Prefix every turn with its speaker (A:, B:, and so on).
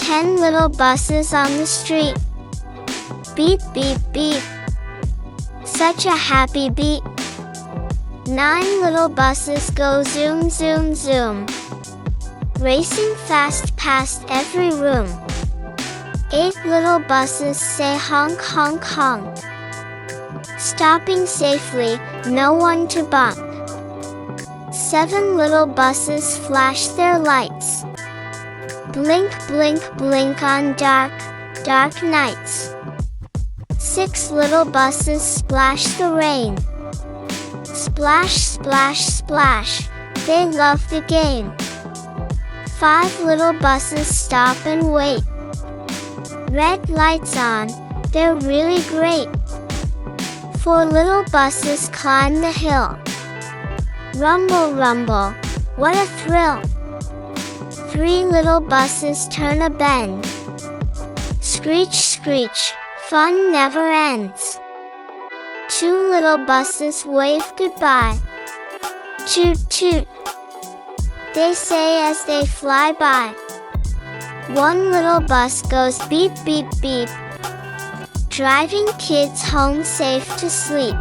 A: 10 little buses on the street. Beep, beep, beep. Such a happy beat. 9 little buses go zoom, zoom, zoom, racing fast past every room. 8 little buses say honk, honk, honk, stopping safely, no one to bump. 7 little buses flash their lights. Blink, blink, blink on dark, dark nights. 6 little buses splash the rain. Splash, splash, splash, they love the game. 5 little buses stop and wait. Red lights on, they're really great. 4 little buses climb the hill. Rumble, rumble, what a thrill. 3 little buses turn a bend. Screech, screech, fun never ends. 2 little buses wave goodbye. Toot, toot, they say as they fly by. 1 little bus goes beep, beep, beep, driving kids home safe to sleep.